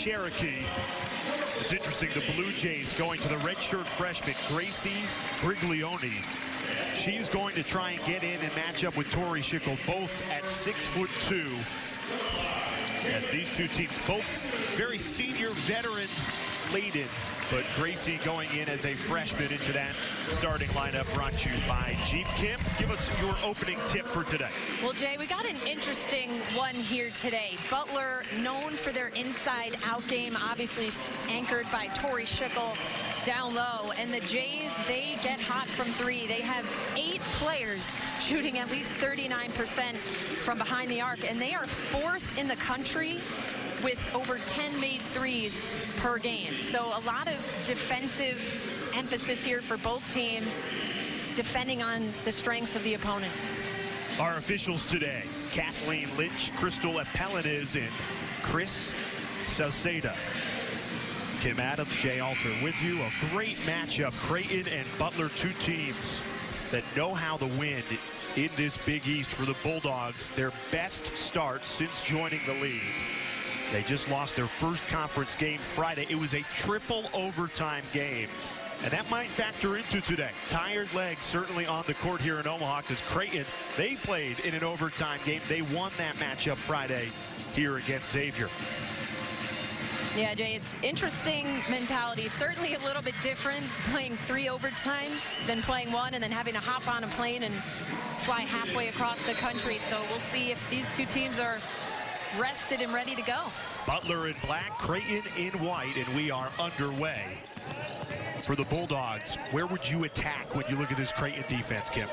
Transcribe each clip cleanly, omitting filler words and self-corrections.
Cherokee. It's interesting, the Blue Jays going to the redshirt freshman, Gracie Griglione. She's going to try and get in and match up with Tori Schickel, both at 6'2". As these two teams, both very senior, veteran laden, but Gracie going in as a freshman into that starting lineup, brought to you by Jeep. Kim, give us your opening tip for today. Well, Jay, we got an interesting one here today. Butler, known for their inside-out game, obviously anchored by Tori Schickel down low. And the Jays, they get hot from three. They have 8 players shooting at least 39% from behind the arc, and they are 4th in the country with over 10 made threes per game. So a lot of defensive emphasis here for both teams, defending on the strengths of the opponents. Our officials today, Kathleen Lynch, Crystal Appelaniz, and Chris Sauceda. Kim Adams, Jay Alter with you. A great matchup. Creighton and Butler, two teams that know how to win in this Big East for the Bulldogs. Their best start since joining the league. They just lost their first conference game Friday. It was a triple overtime game. And that might factor into today. Tired legs certainly on the court here in Omaha, because Creighton, they played in an overtime game. They won that matchup Friday here against Xavier. Yeah, Jay, it's interesting mentality. Certainly a little bit different playing 3 overtimes than playing 1 and then having to hop on a plane and fly halfway across the country. So we'll see if these two teams are rested and ready to go. Butler in black, Creighton in white, and we are underway. For the Bulldogs, where would you attack when you look at this Creighton defense, Kim?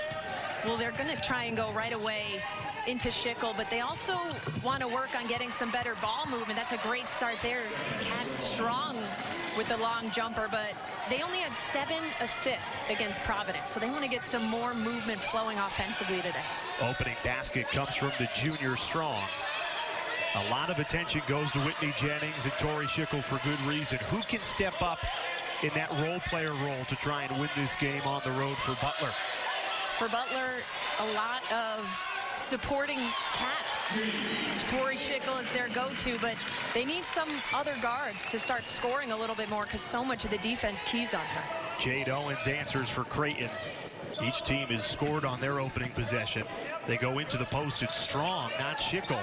Well, they're going to try and go right away into Schickel, but they also want to work on getting some better ball movement. That's a great start there. Cat strong with the long jumper, but they only had 7 assists against Providence, so they want to get some more movement flowing offensively today. Opening basket comes from the junior Strong. A lot of attention goes to Whitney Jennings and Tori Schickel for good reason. Who can step up in that role player role to try and win this game on the road for Butler? For Butler, a lot of supporting cats. Tori Schickel is their go-to, but they need some other guards to start scoring a little bit more, because so much of the defense keys on her. Jade Owens answers for Creighton. Each team is scored on their opening possession. They go into the post. It's Strong, not Schickel.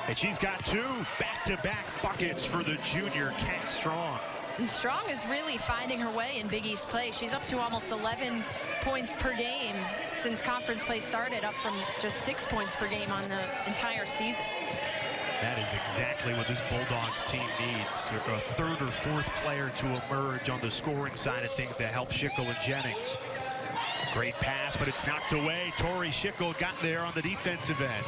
And she's got 2 back-to-back buckets for the junior Cat Strong. And Strong is really finding her way in Big East play. She's up to almost 11 points per game since conference play started, up from just 6 points per game on the entire season. That is exactly what this Bulldogs team needs. A 3rd or 4th player to emerge on the scoring side of things that help Schickel and Jennings. Great pass, but it's knocked away. Tori Schickel got there on the defensive end.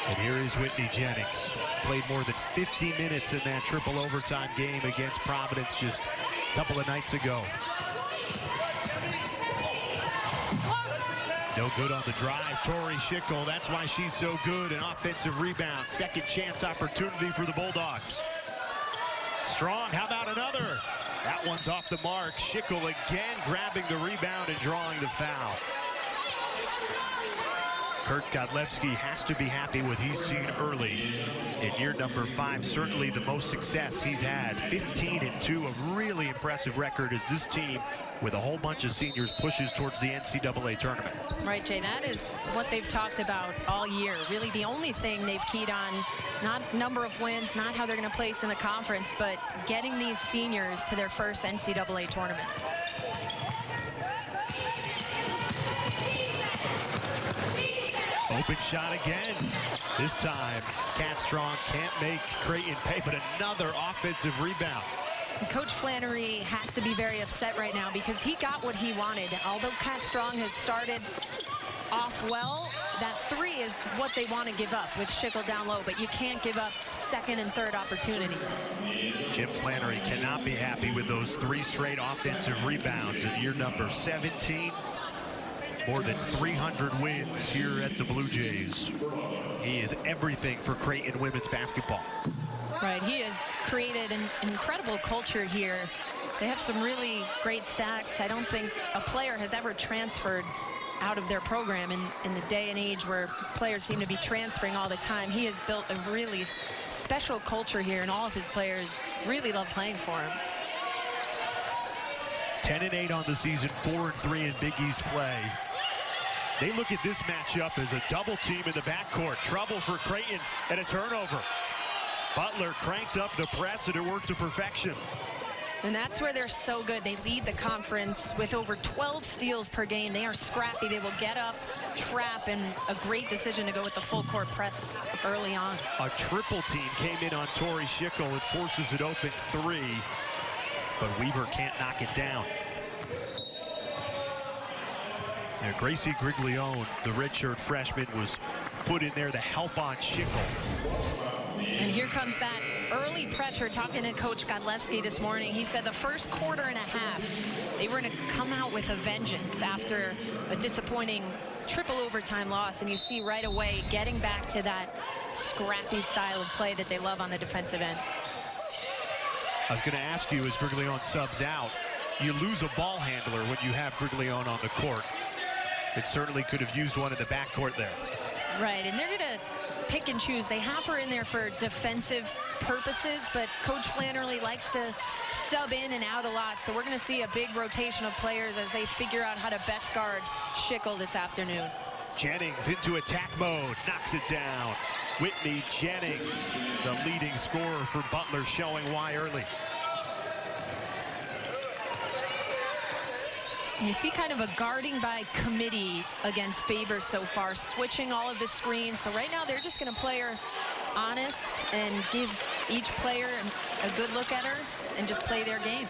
And here is Whitney Jennings. Played more than 50 minutes in that triple overtime game against Providence just a couple of nights ago. No good on the drive. Tori Schickel, that's why she's so good. An offensive rebound. Second chance opportunity for the Bulldogs. Strong, how about another? That one's off the mark. Schickel again grabbing the rebound and drawing the foul. Kurt Godlewski has to be happy with what he's seen early in year number 5. Certainly the most success he's had. 15-2, a really impressive record as this team, with a whole bunch of seniors, pushes towards the NCAA tournament. Right, Jay, that is what they've talked about all year. Really the only thing they've keyed on, not number of wins, not how they're going to place in the conference, but getting these seniors to their first NCAA tournament. Open shot again. This time, Cat Strong can't make Creighton pay, but another offensive rebound. Coach Flannery has to be very upset right now, because he got what he wanted. Although Cat Strong has started off well, that 3 is what they want to give up with Schickel down low, but you can't give up 2nd and 3rd opportunities. Jim Flannery cannot be happy with those 3 straight offensive rebounds in year number 17. More than 300 wins here at the Blue Jays. He is everything for Creighton women's basketball. Right, he has created an incredible culture here. They have some really great stats. I don't think a player has ever transferred out of their program in the day and age where players seem to be transferring all the time. He has built a really special culture here, and all of his players really love playing for him. 10-8 on the season, 4-3 in Big East play. They look at this matchup as a double team in the backcourt. Trouble for Creighton and a turnover. Butler cranked up the press and it worked to perfection. And that's where they're so good. They lead the conference with over 12 steals per game. They are scrappy. They will get up, trap, and a great decision to go with the full court press early on. A triple team came in on Tori Schickel and forces it open 3, but Weaver can't knock it down. Yeah, Gracie Griglione, the redshirt freshman, was put in there to help on Schickel. And here comes that early pressure. Talking to Coach Godlewski this morning, he said the first quarter and a half, they were going to come out with a vengeance after a disappointing triple overtime loss. And you see right away getting back to that scrappy style of play that they love on the defensive end. I was going to ask you, as Griglione subs out, you lose a ball handler when you have Griglione on the court. It certainly could have used one in the backcourt there. Right, and they're going to pick and choose. They have her in there for defensive purposes, but Coach Flannery likes to sub in and out a lot. So we're going to see a big rotation of players as they figure out how to best guard Schickel this afternoon. Jennings into attack mode, knocks it down. Whitney Jennings, the leading scorer for Butler, showing why early. You see kind of a guarding by committee against Faber so far, switching all of the screens. So right now they're just going to play her honest and give each player a good look at her and just play their game.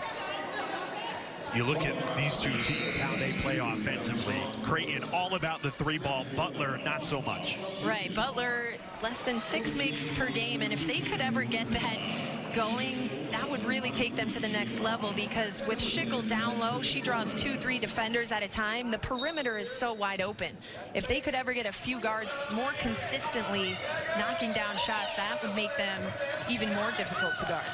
You look at these two teams, how they play offensively. Creighton all about the 3-ball. Butler not so much. Right, Butler less than 6 makes per game, and if they could ever get that going, that would really take them to the next level, because with Schickel down low, she draws 2-3 defenders at a time. The perimeter is so wide open. If they could ever get a few guards more consistently knocking down shots, that would make them even more difficult to guard.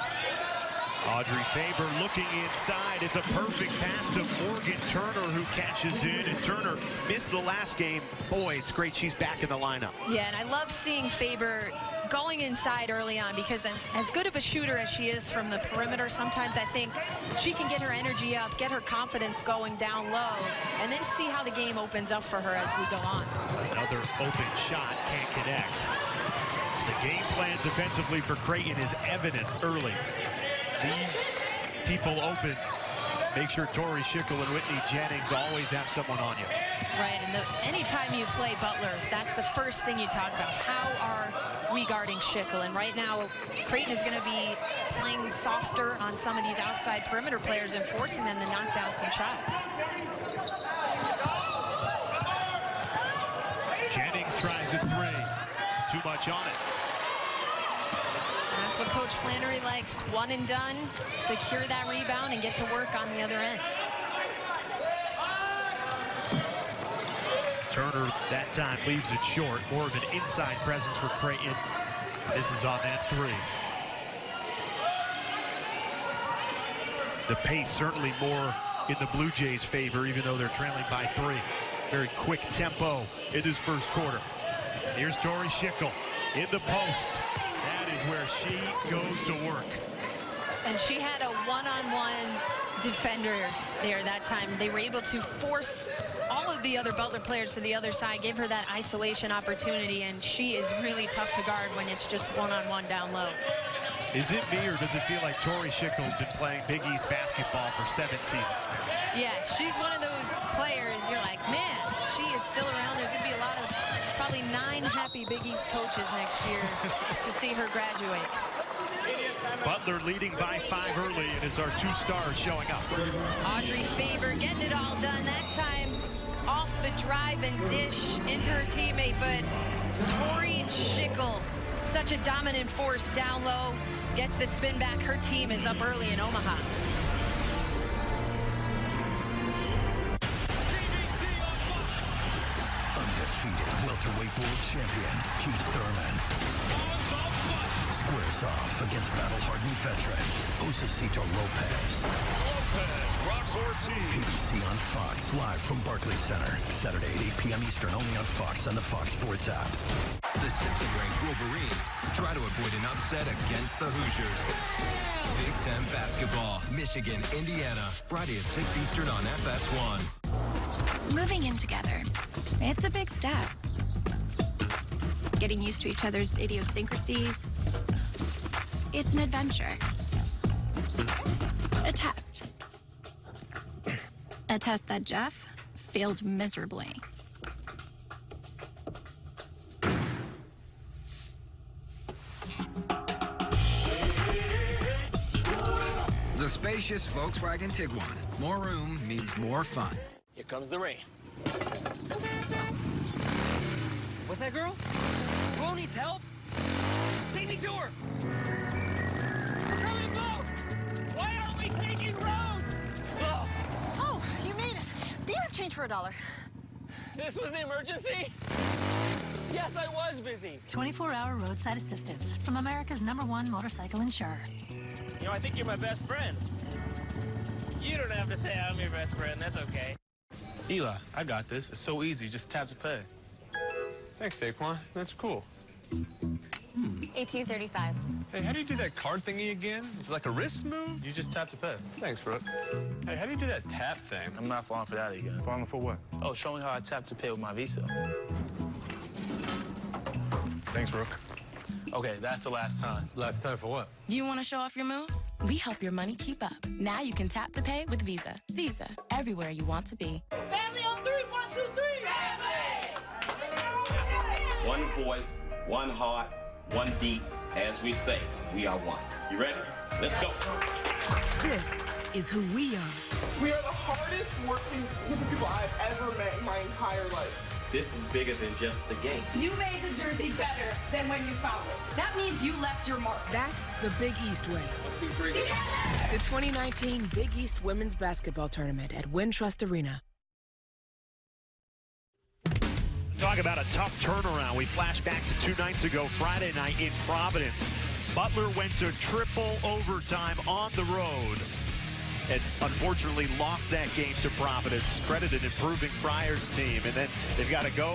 Audrey Faber looking inside. It's a perfect pass to Morgan Turner, who catches in, and Turner missed the last game. Boy, it's great she's back in the lineup. Yeah, and I love seeing Faber going inside early on, because as good of a shooter as she is from the perimeter, sometimes I think she can get her energy up, get her confidence going down low, and then see how the game opens up for her as we go on. Another open shot, can't connect. The game plan defensively for Creighton is evident early. Leave people open. Make sure Tori Schickel and Whitney Jennings always have someone on you. Right, and anytime you play Butler, that's the first thing you talk about. How are we guarding Schickel? And right now, Creighton is going to be playing softer on some of these outside perimeter players and forcing them to knock down some shots. Jennings tries a 3. Too much on it. That's what Coach Flannery likes. One and done, secure that rebound and get to work on the other end. Turner that time leaves it short. More of an inside presence for Creighton. This is on that 3. The pace certainly more in the Blue Jays' favor, even though they're trailing by 3. Very quick tempo in this first quarter. Here's Tori Schickel in the post. That is where she goes to work. And she had a one-on-one defender there that time. They were able to force all of the other Butler players to the other side, give her that isolation opportunity, and she is really tough to guard when it's just one-on-one down low. Is it me, or does it feel like Tori Schickel's been playing Big East basketball for 7 seasons now? Yeah, she's one of those players, you're like, man, she is still around. There's going to be a lot of probably 9 happy Big East coaches next year to see her graduate. Butler leading by 5 early, and it's our 2 stars showing up. Audrey Faber getting it all done. That time off the drive and dish into her teammate, but Tori Schickel, such a dominant force down low, gets the spin back. Her team is up early in Omaha. Undefeated welterweight world champion Keith Thurman squares off against battle-hardened veteran Osasito Lopez. Lopez rocks Ortiz. PBC on Fox, live from Barclays Center. Saturday at 8 p.m. Eastern, only on Fox and the Fox Sports app. The second-ranked Wolverines try to avoid an upset against the Hoosiers. Big Ten basketball, Michigan, Indiana, Friday at 6 Eastern on FS1. Moving in together, it's a big step. Getting used to each other's idiosyncrasies, it's an adventure. A test. A test that Jeff failed miserably. The spacious Volkswagen Tiguan. More room means more fun. Here comes the rain. What's that girl? Flo needs help? Take me to her! Hurry up! Why aren't we taking roads? Oh. Oh, you made it. Do you have change for $1? This was the emergency? Yes, I was busy. 24-hour roadside assistance from America's #1 motorcycle insurer. You know, I think you're my best friend. You don't have to say I'm your best friend. That's okay. Eli, I got this. It's so easy. Just tap to pay. Thanks, Saquon. That's cool. 1835. Hey, how do you do that card thingy again? Is it like a wrist move? You just tap to pay. Thanks, Brooke. Hey, how do you do that tap thing? I'm not falling for that again. Falling for what? Oh, show me how I tap to pay with my Visa. Thanks, Brooke. Okay, that's the last time. Last time for what? You want to show off your moves? We help your money keep up. Now you can tap to pay with Visa. Visa, everywhere you want to be. Family on 3, 1, 2, 3. Family! One voice, one heart, one beat. As we say, we are one. You ready? Let's go. This is who we are. We are the hardest working group of people I've ever met in my entire life. This is bigger than just the game. You made the jersey better than when you found it. That means you left your mark. That's the Big East way. The 2019 Big East Women's Basketball Tournament at Wintrust Arena. Talk about a tough turnaround. We flash back to 2 nights ago, Friday night in Providence. Butler went to triple overtime on the road and unfortunately lost that game to Providence. Credit an improving Friars team. And then they've got to go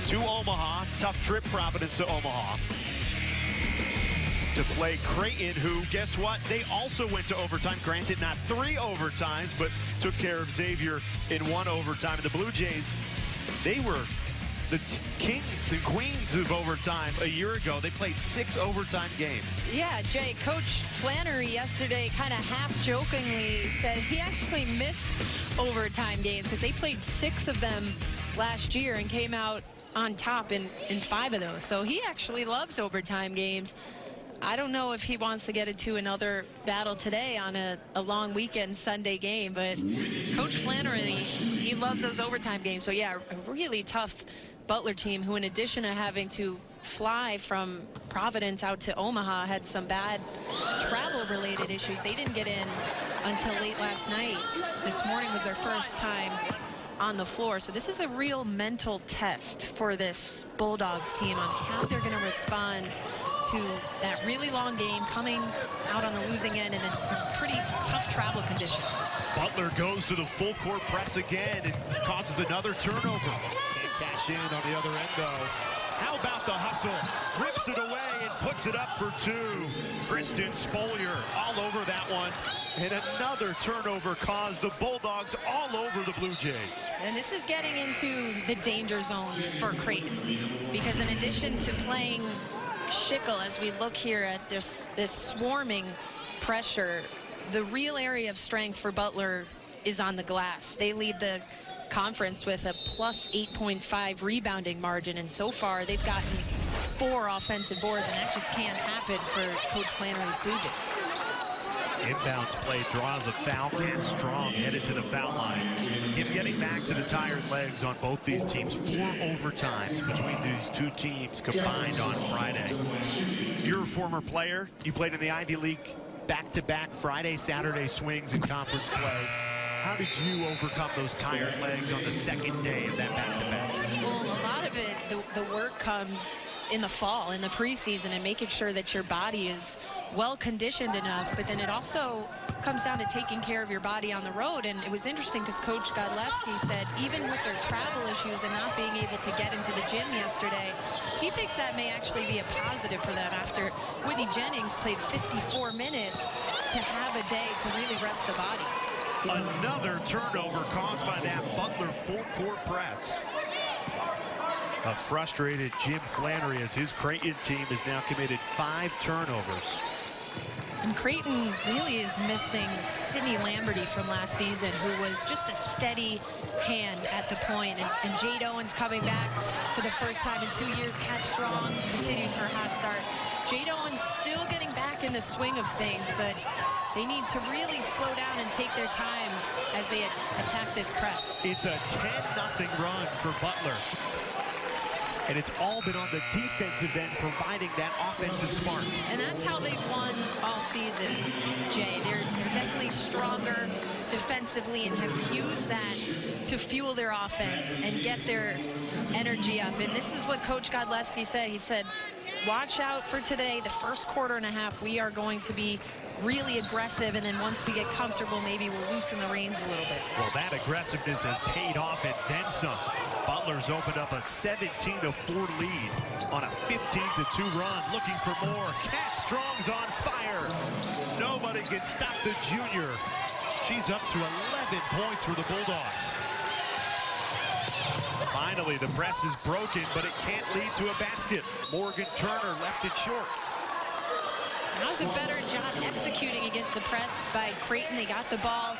to Omaha. Tough trip, Providence to Omaha, to play Creighton, who, guess what? They also went to overtime. Granted, not 3 overtimes, but took care of Xavier in 1 overtime. And the Blue Jays, they were the kings and queens of overtime a year ago. They played 6 overtime games. Yeah, Jay, Coach Flannery yesterday kind of half-jokingly said he actually missed overtime games because they played 6 of them last year and came out on top in 5 of those. So he actually loves overtime games. I don't know if he wants to get into another battle today on a long weekend Sunday game, but Coach Flannery, he loves those overtime games. So, yeah, a really tough Butler team who, in addition to having to fly from Providence out to Omaha, had some bad travel-related issues. They didn't get in until late last night. This morning was their first time on the floor. So this is a real mental test for this Bulldogs team on how they're going to respond to that really long game, coming out on the losing end, and then some pretty tough travel conditions. Butler goes to the full court press again and causes another turnover. Can't cash in on the other end, though. How about the hustle? Rips it away and puts it up for 2. Kristen Spolier all over that one. And another turnover caused the Bulldogs all over the Blue Jays. And this is getting into the danger zone for Creighton, because in addition to playing Schickel, as we look here at this swarming pressure, the real area of strength for Butler is on the glass. They lead the conference with a plus 8.5 rebounding margin, and so far they've gotten 4 offensive boards, and that just can't happen for Coach Flannery's Blue Jays. Inbounds play, draws a foul. Dan Strong headed to the foul line. Kim getting back to the tired legs on both these teams. 4 overtimes between these 2 teams combined on Friday. You're a former player. You played in the Ivy League back-to-back Friday, Saturday swings in conference play. How did you overcome those tired legs on the second day of that back-to-back? Well, a lot of it, the work comes in the fall, in the preseason, and making sure that your body is well conditioned enough. But then it also comes down to taking care of your body on the road. And it was interesting because Coach Godlewski said even with their travel issues and not being able to get into the gym yesterday, he thinks that may actually be a positive for them after Whitney Jennings played 54 minutes to have a day to really rest the body. Another turnover caused by that Butler full court press. A frustrated Jim Flannery as his Creighton team has now committed 5 turnovers. And Creighton really is missing Sydney Lamberty from last season, who was just a steady hand at the point. And Jade Owens coming back for the first time in 2 years. Kat Strong continues her hot start. Jade Owens still getting back in the swing of things, but they need to really slow down and take their time as they attack this press. It's a 10-0 run for Butler. And it's all been on the defensive end, providing that offensive spark. And that's how they've won all season, Jay. They're definitely stronger defensively and have used that to fuel their offense and get their energy up. And this is what Coach Godlewski said. He said, watch out for today. The first quarter and a half, we are going to be really aggressive, and then once we get comfortable, maybe we'll loosen the reins a little bit. Well, that aggressiveness has paid off and then some. Butler's opened up a 17-4 lead on a 15-2 run, looking for more. Kat Strong's on fire. Nobody can stop the junior. She's up to 11 points for the Bulldogs. Finally, the press is broken, but it can't lead to a basket. Morgan Turner left it short. That was a better job executing against the press by Creighton. They got the ball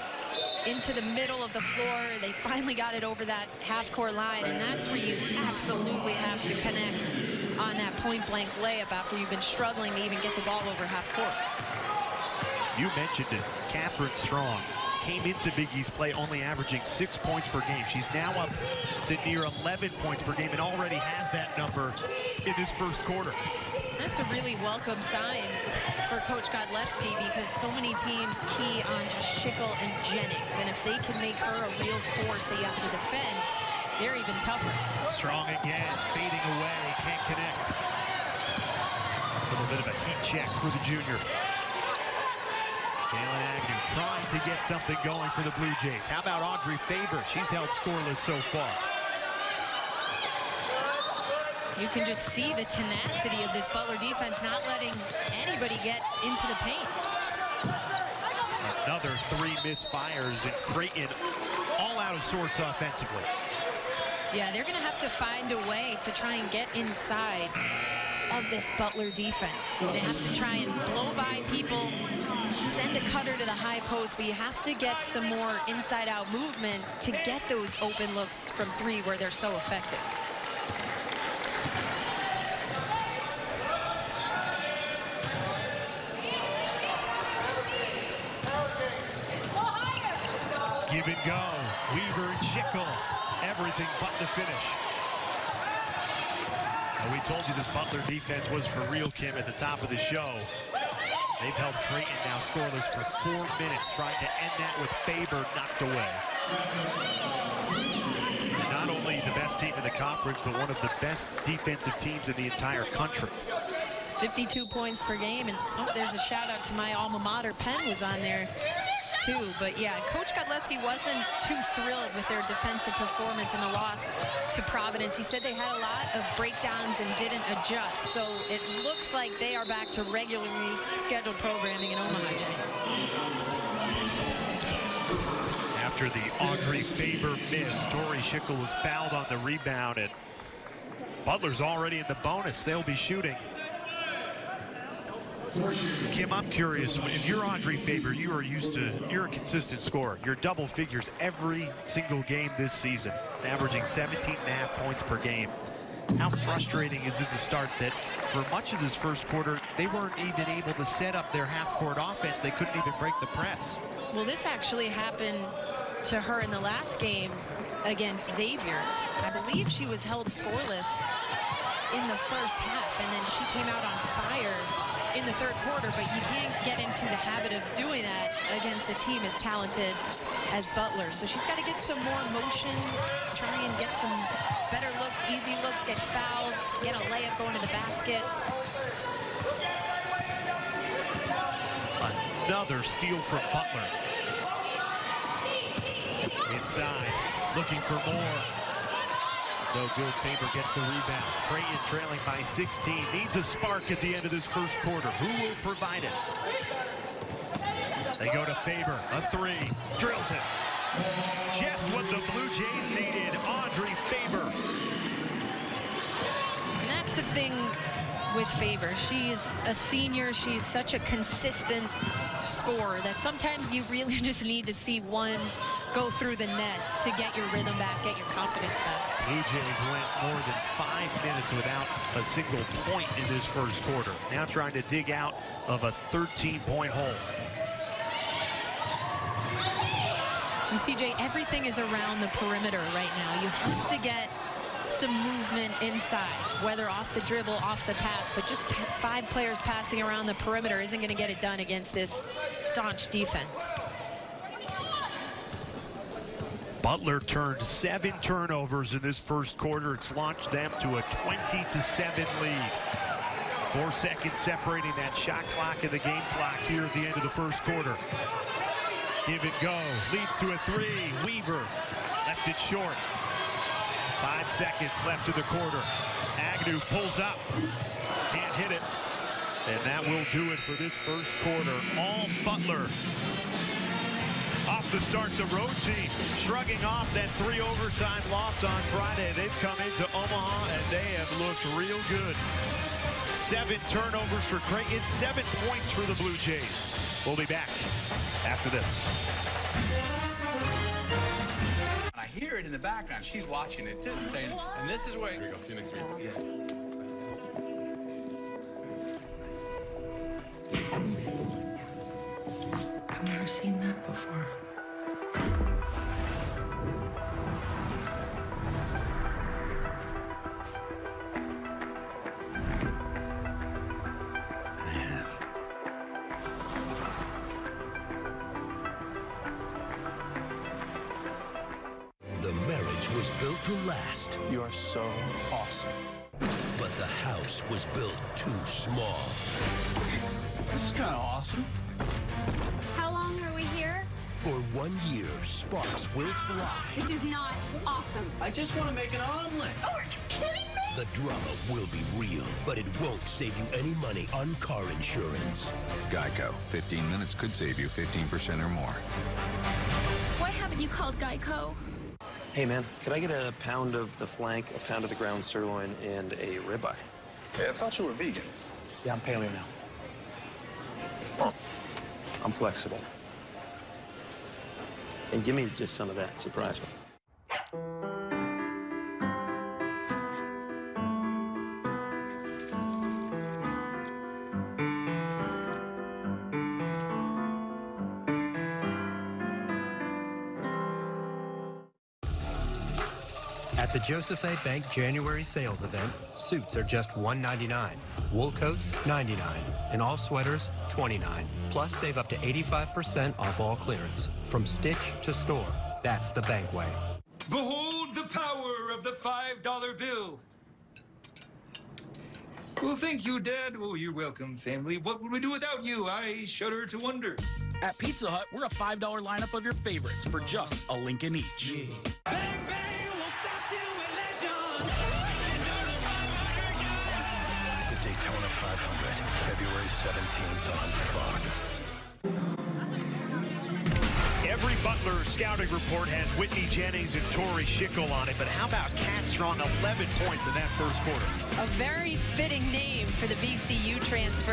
into the middle of the floor. They finally got it over that half-court line, and that's where you absolutely have to connect on that point-blank layup after you've been struggling to even get the ball over half-court. You mentioned it. Catherine Strong came into Big East play only averaging 6 points per game. She's now up to near 11 points per game and already has that number in this first quarter. That's a really welcome sign for Coach Godlewski, because so many teams key on just Schickel and Jennings, and if they can make her a real force that you have to defend, they're even tougher. Strong again, fading away, can't connect. A little bit of a heat check for the junior. Jalen Agnew trying to get something going for the Blue Jays. How about Audrey Faber? She's held scoreless so far. You can just see the tenacity of this Butler defense, not letting anybody get into the paint. Another 3 misfires, and Creighton all out of sorts offensively. Yeah, they're going to have to find a way to try and get inside of this Butler defense. They have to try and blow by people, send a cutter to the high post, but you have to get some more inside-out movement to get those open looks from 3 where they're so effective. Give and go. Weaver and Schickel. Everything but the finish. Well, we told you this Butler defense was for real, Kim, at the top of the show. They've held Creighton now scoreless for 4 minutes, trying to end that with Faber knocked away. And not only the best team in the conference, but one of the best defensive teams in the entire country. 52 points per game, and oh, there's a shout out to my alma mater. Penn was on there too. But yeah, Coach Godlewski wasn't too thrilled with their defensive performance in the loss to Providence. He said they had a lot of breakdowns and didn't adjust. So it looks like they are back to regularly scheduled programming in Omaha, Jay. After the Audrey Faber miss, Tori Schickel was fouled on the rebound, and Butler's already in the bonus. They'll be shooting. Kim, I'm curious, if you're Audrey Faber, you're a consistent scorer. You're double figures every single game this season, averaging 17.5 points per game. How frustrating is this a start that for much of this first quarter, they weren't even able to set up their half-court offense. They couldn't even break the press. Well, this actually happened to her in the last game against Xavier. I believe she was held scoreless in the first half, and then she came out on fire in the third quarter, but you can't get into the habit of doing that against a team as talented as Butler. So she's got to get some more motion, try and get some better looks, easy looks, get fouled, get a layup going to the basket. Another steal from Butler. Inside, looking for more. No good. Faber gets the rebound. Creighton trailing by 16. Needs a spark at the end of this first quarter. Who will provide it? They go to Faber. A three. Drills it. Just what the Blue Jays needed. Audrey Faber. And that's the thing with Faber. She's a senior. She's such a consistent scorer that sometimes you really just need to see one go through the net to get your rhythm back, get your confidence back. Blue Jays went more than 5 minutes without a single point in this first quarter. Now trying to dig out of a 13-point hole. And CJ, everything is around the perimeter right now. You have to get some movement inside, whether off the dribble, off the pass, but just 5 players passing around the perimeter isn't going to get it done against this staunch defense. Butler turned 7 turnovers in this first quarter. It's launched them to a 20-7 lead. 4 seconds separating that shot clock and the game clock here at the end of the first quarter. Give and go. Leads to a 3. Weaver left it short. 5 seconds left of the quarter. Agnew pulls up. Can't hit it. And that will do it for this first quarter. All Butler. Off the start, the road team shrugging off that 3 overtime loss on Friday. They've come into Omaha and they have looked real good. 7 turnovers for Creighton, 7 points for the Blue Jays. We'll be back after this. I hear it in the background. She's watching it too, saying, and this is where. Here we go. See you next week. Yes. I've never seen that before. The marriage was built to last. You are so awesome. But the house was built too small. This is kind of awesome. How long are we here? For 1 year, sparks will fly. This is not awesome. I just want to make an omelet. Oh, are you kidding me? The drama will be real, but it won't save you any money on car insurance. Geico. 15 minutes could save you 15% or more. Why haven't you called Geico? Hey, man, could I get a pound of the flank, a pound of the ground sirloin, and a ribeye? Hey, I thought you were vegan. Yeah, I'm paleo now. Huh. I'm flexible. And give me just some of that. Surprise me. At the Joseph A. Bank January sales event, suits are just $1.99, wool coats $99, and all sweaters $29. Plus, save up to 85% off all clearance. From stitch to store, that's the bank way. Behold the power of the $5 bill. Well, thank you, Dad. Oh, you're welcome, family. What would we do without you? I shudder to wonder. At Pizza Hut, we're a $5 lineup of your favorites for just a Lincoln each. Yeah. Bang, bang, won't stop till we're legend. The Daytona 500, February 17th on Fox. Every Butler scouting report has Whitney Jennings and Tori Schickel on it, but how about Kat Strong, 11 points in that first quarter? A very fitting name for the VCU transfer.